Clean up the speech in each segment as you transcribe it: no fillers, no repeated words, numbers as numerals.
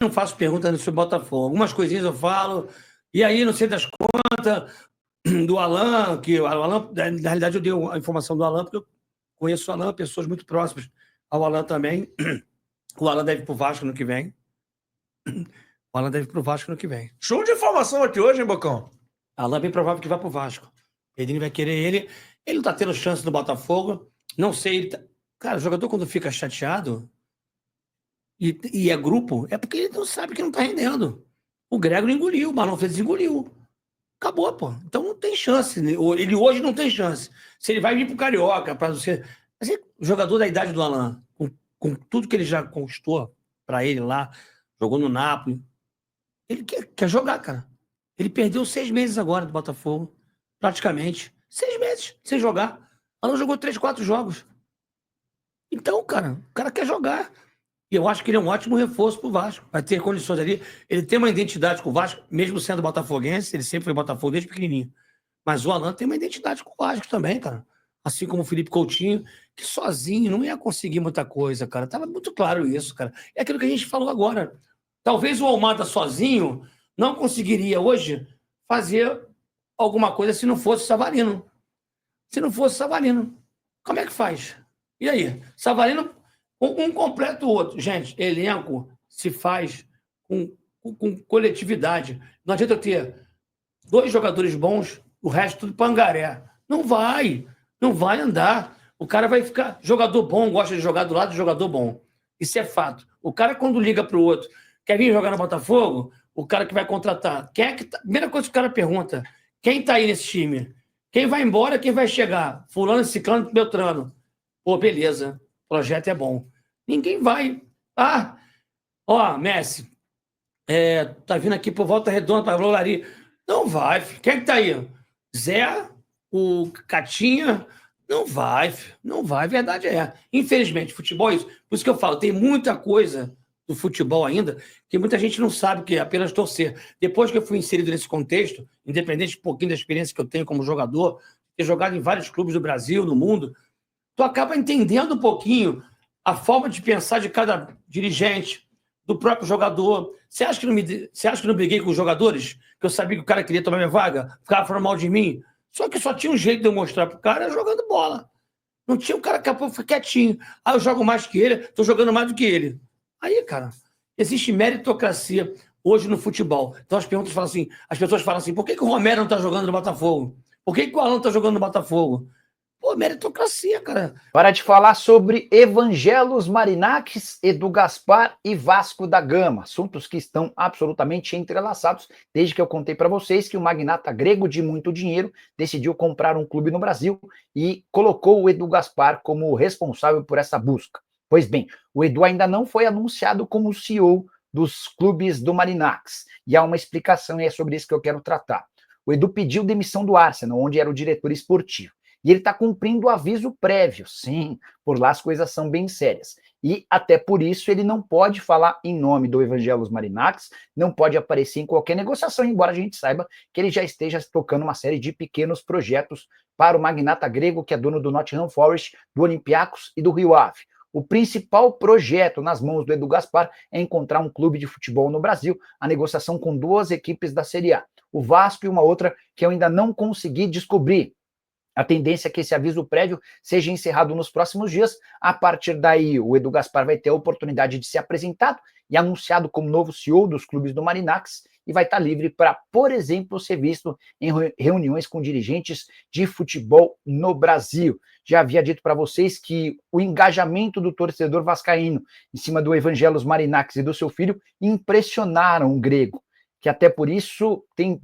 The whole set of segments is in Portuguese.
não faço pergunta sobre o Botafogo. Algumas coisinhas eu falo, e aí, não sei das contas, do Alan, que o Alan, na realidade, eu dei a informação do Alan, porque eu conheço o Alan, pessoas muito próximas ao Alan também. O Alan deve ir pro Vasco no que vem. O Alan deve ir pro Vasco no que vem. Show de informação aqui hoje, hein, Bocão? Alan é bem provável que vá pro Vasco. Ele vai querer ele. Ele não tá tendo chance no Botafogo. Não sei. Cara, o jogador, quando fica chateado e é grupo, é porque ele não sabe que não tá rendendo. O Grego engoliu, o Marlon Freitas engoliu. Acabou, pô. Então não tem chance. Ele hoje não tem chance. Se ele vai vir pro Carioca, para você. Assim, o jogador da idade do Alan, com tudo que ele já conquistou para ele lá, jogou no Napoli, ele quer jogar, cara. Ele perdeu 6 meses agora do Botafogo, praticamente. 6 meses sem jogar. Alan jogou 3, 4 jogos. Então, cara, o cara quer jogar. E eu acho que ele é um ótimo reforço pro Vasco. Vai ter condições ali. Ele tem uma identidade com o Vasco, mesmo sendo botafoguense, ele sempre foi Botafogo desde pequenininho. Mas o Alan tem uma identidade com o Vasco também, cara. Assim como o Felipe Coutinho, que sozinho não ia conseguir muita coisa, cara. Tava muito claro isso, cara. É aquilo que a gente falou agora. Talvez o Almada sozinho não conseguiria hoje fazer alguma coisa se não fosse o Savarino. Se não fosse o Savarino. Como é que faz? E aí? Savarino, um completa o outro. Gente, elenco se faz com coletividade. Não adianta eu ter 2 jogadores bons, o resto tudo pangaré. Não vai andar. O cara vai ficar. Jogador bom gosta de jogar do lado de jogador bom. Isso é fato. O cara, quando liga para o outro, quer vir jogar no Botafogo, o cara que vai contratar. Quem é que tá... Primeira coisa que o cara pergunta: quem tá aí nesse time? Quem vai embora, quem vai chegar? Fulano, Ciclano, Beltrano. Pô, beleza. O projeto é bom. Ninguém vai. Ah, ó, Messi, tá vindo aqui por Volta Redonda para Rolari. Não vai, filho. Quem é que tá aí? Zé, o Catinha? Não vai, filho. Não vai. A verdade é. Infelizmente, futebol é isso. Por isso que eu falo, tem muita coisa do futebol ainda que muita gente não sabe, que é apenas torcer. Depois que eu fui inserido nesse contexto, independente um pouquinho da experiência que eu tenho como jogador, ter jogado em vários clubes do Brasil, no mundo, tu acaba entendendo um pouquinho a forma de pensar de cada dirigente, do próprio jogador. Você acha que não briguei com os jogadores? Que eu sabia que o cara queria tomar minha vaga? Ficava falando mal de mim? Só que só tinha um jeito de eu mostrar pro cara jogando bola. Não tinha o cara que ficar quietinho. Ah, eu jogo mais que ele, tô jogando mais do que ele. Aí, cara, existe meritocracia hoje no futebol. Então as pessoas falam assim: por que o Romero não tá jogando no Botafogo? Por que o Alan tá jogando no Botafogo? Pô, meritocracia, cara. Para de falar sobre Evangelos Marinakis, Edu Gaspar e Vasco da Gama, assuntos que estão absolutamente entrelaçados, desde que eu contei para vocês que o magnata grego de muito dinheiro decidiu comprar um clube no Brasil e colocou o Edu Gaspar como responsável por essa busca. Pois bem, o Edu ainda não foi anunciado como CEO dos clubes do Marinakis, e há uma explicação e é sobre isso que eu quero tratar. O Edu pediu demissão do Arsenal, onde era o diretor esportivo. E ele está cumprindo o aviso prévio, sim, por lá as coisas são bem sérias. E até por isso ele não pode falar em nome do Evangelos Marinakis, não pode aparecer em qualquer negociação, embora a gente saiba que ele já esteja tocando uma série de pequenos projetos para o magnata grego, que é dono do Nottingham Forest, do Olympiacos e do Rio Ave. O principal projeto nas mãos do Edu Gaspar é encontrar um clube de futebol no Brasil, a negociação com 2 equipes da Série A, o Vasco e uma outra que eu ainda não consegui descobrir. A tendência é que esse aviso prévio seja encerrado nos próximos dias. A partir daí, o Edu Gaspar vai ter a oportunidade de ser apresentado e anunciado como novo CEO dos clubes do Marinakis e vai estar livre para, por exemplo, ser visto em reuniões com dirigentes de futebol no Brasil. Já havia dito para vocês que o engajamento do torcedor vascaíno em cima do Evangelos Marinakis e do seu filho impressionaram o grego, que até por isso tem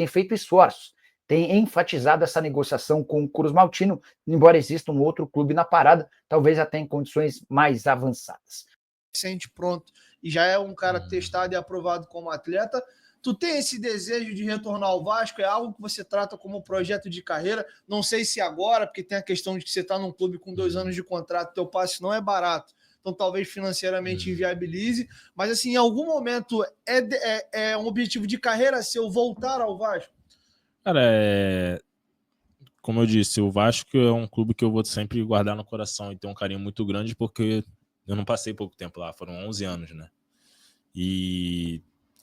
feito esforços, tem enfatizado essa negociação com o Cruz Maltino, embora exista um outro clube na parada, talvez até em condições mais avançadas. Sente pronto e já é um cara testado e aprovado como atleta. Tu tem esse desejo de retornar ao Vasco? É algo que você trata como projeto de carreira? Não sei se agora, porque tem a questão de que você está num clube com 2 anos de contrato, teu passe não é barato, então talvez financeiramente inviabilize, mas assim, em algum momento é um objetivo de carreira seu voltar ao Vasco? Cara, como eu disse, o Vasco é um clube que eu vou sempre guardar no coração e ter um carinho muito grande, porque eu não passei pouco tempo lá, foram 11 anos, né? E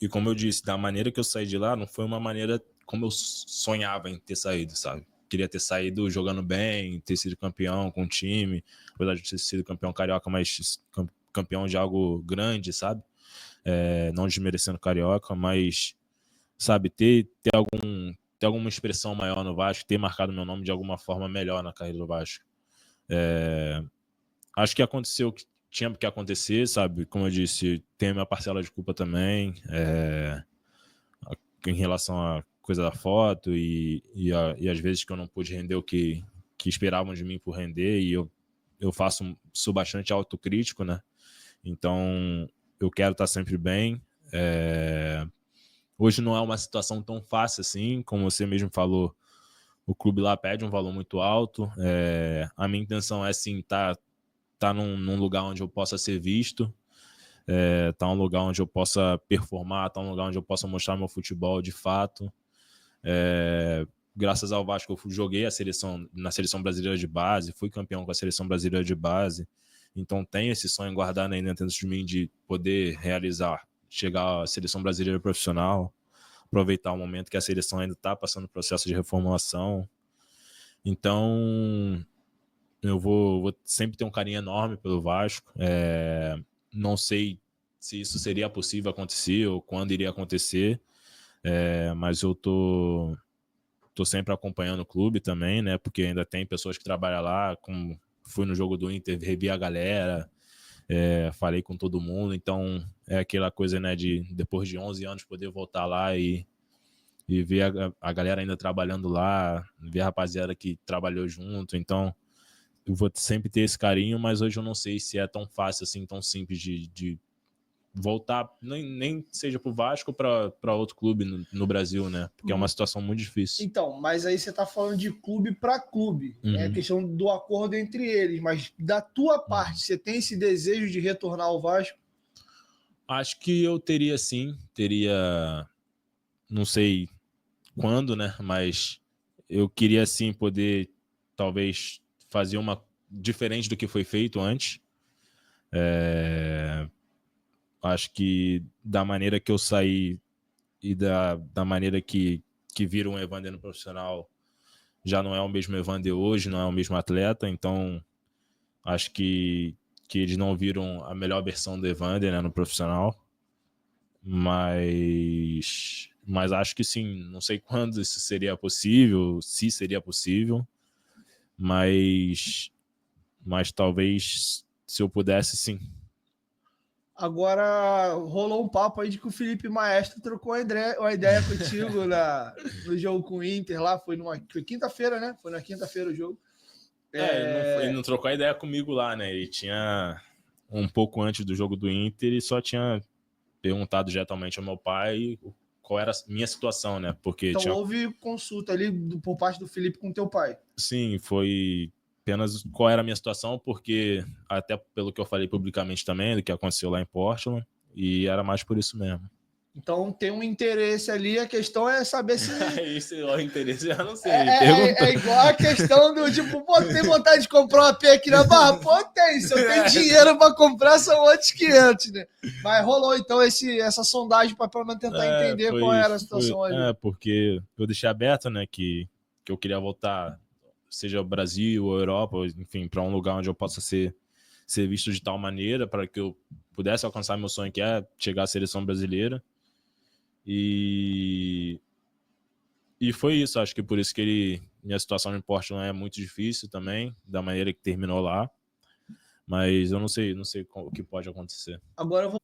como eu disse, da maneira que eu saí de lá, não foi uma maneira como eu sonhava em ter saído, sabe? Queria ter saído jogando bem, ter sido campeão com o time, apesar de ter sido campeão carioca, mas campeão de algo grande, sabe? Não desmerecendo carioca, mas, sabe, ter alguma expressão maior no Vasco, ter marcado meu nome de alguma forma melhor na carreira do Vasco. Acho que aconteceu o que tinha que acontecer, sabe? Como eu disse, tem a minha parcela de culpa também, em relação à coisa da foto e às vezes que eu não pude render o que esperavam de mim por render, e eu sou bastante autocrítico, né? Então, eu quero estar sempre bem. Hoje não é uma situação tão fácil assim, como você mesmo falou, o clube lá pede um valor muito alto. A minha intenção é, sim, tá num lugar onde eu possa ser visto, tá num lugar onde eu possa performar, tá num lugar onde eu possa mostrar meu futebol de fato. Graças ao Vasco eu joguei na seleção brasileira de base, fui campeão com a seleção brasileira de base, então tenho esse sonho guardado ainda dentro de mim de poder chegar à seleção brasileira profissional, aproveitar o momento que a seleção ainda está passando processo de reformulação. Então eu vou sempre ter um carinho enorme pelo Vasco. Não sei se isso seria possível acontecer ou quando iria acontecer, mas eu tô sempre acompanhando o clube também, né? Porque ainda tem pessoas que trabalham lá, fui no jogo do Inter, revi a galera, falei com todo mundo, então é aquela coisa, né, de depois de 11 anos poder voltar lá e ver a galera ainda trabalhando lá, ver a rapaziada que trabalhou junto. Então eu vou sempre ter esse carinho, mas hoje eu não sei se é tão fácil assim, tão simples de voltar, nem seja pro Vasco ou para outro clube no Brasil, né? Porque é uma situação muito difícil. Então, mas aí você tá falando de clube para clube. É a questão do acordo entre eles. Mas da tua parte, você tem esse desejo de retornar ao Vasco? Acho que eu teria sim. Não sei quando, né? Mas eu queria sim poder, talvez, fazer uma diferente do que foi feito antes. Acho que da maneira que eu saí e da maneira que vira um Evander no profissional, já não é o mesmo Evander hoje, não é o mesmo atleta. Então acho que eles não viram a melhor versão do Evander, né, no profissional, mas acho que sim. Não sei quando isso seria possível, se seria possível, mas talvez, se eu pudesse, sim. Agora rolou um papo aí de que o Felipe Maestro trocou uma ideia contigo no jogo com o Inter lá. Foi quinta-feira, né? Foi na quinta-feira o jogo. Ele não trocou a ideia comigo lá, né? Ele tinha, um pouco antes do jogo do Inter, e só tinha perguntado diretamente ao meu pai qual era a minha situação, né? Porque então houve consulta ali por parte do Felipe com teu pai. Sim, foi apenas qual era a minha situação, porque até pelo que eu falei publicamente também, do que aconteceu lá em Portland, e era mais por isso mesmo. Então tem um interesse ali, a questão é saber se... Isso, o interesse eu não sei. É igual a questão do tipo, pô, tem vontade de comprar uma AP aqui na Barra? Pô, tem. Se eu tenho dinheiro para comprar, são outros 500, né? Mas rolou então essa sondagem para pelo menos tentar entender qual era a situação ali. Porque eu deixei aberto, né, que eu queria voltar, seja o Brasil ou Europa, enfim, para um lugar onde eu possa ser visto de tal maneira para que eu pudesse alcançar meu sonho, que é chegar à seleção brasileira. E foi isso. Acho que por isso que minha situação no Portland é muito difícil também, da maneira que terminou lá. Mas eu não sei o que pode acontecer. Agora eu vou...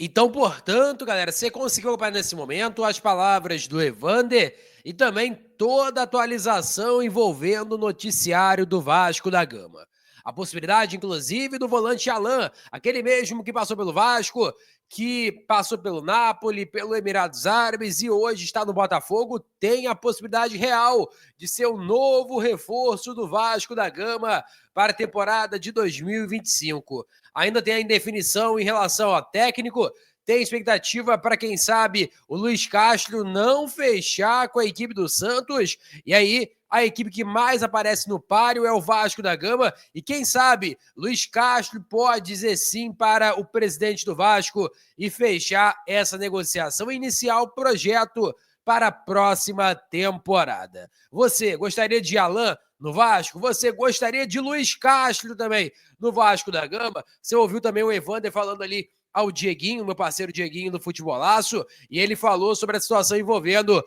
Então, portanto, galera, você conseguiu acompanhar nesse momento as palavras do Evander e também toda a atualização envolvendo o noticiário do Vasco da Gama. A possibilidade, inclusive, do volante Alan, aquele mesmo que passou pelo Vasco, que passou pelo Napoli, pelo Emirados Árabes e hoje está no Botafogo, tem a possibilidade real de ser o novo reforço do Vasco da Gama para a temporada de 2025. Ainda tem a indefinição em relação ao técnico, tem expectativa para, quem sabe, o Luiz Castro não fechar com a equipe do Santos, e aí a equipe que mais aparece no páreo é o Vasco da Gama, e quem sabe Luiz Castro pode dizer sim para o presidente do Vasco e fechar essa negociação e iniciar o projeto para a próxima temporada. Você gostaria de Alan no Vasco? Você gostaria de Luiz Castro também no Vasco da Gama? Você ouviu também o Evander falando ali ao Dieguinho, meu parceiro Dieguinho do Futebolaço, e ele falou sobre a situação envolvendo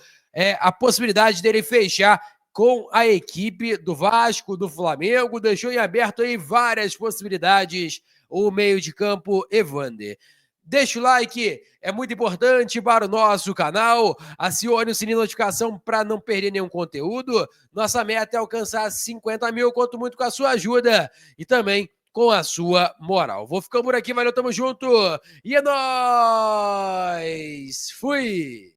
a possibilidade dele fechar com a equipe do Vasco, do Flamengo, deixou em aberto aí várias possibilidades o meio de campo Evander. Deixa o like, é muito importante para o nosso canal. Acione o sininho de notificação para não perder nenhum conteúdo. Nossa meta é alcançar 50 mil, conto muito com a sua ajuda e também com a sua moral. Vou ficando por aqui, valeu, tamo junto. E é nóis! Fui!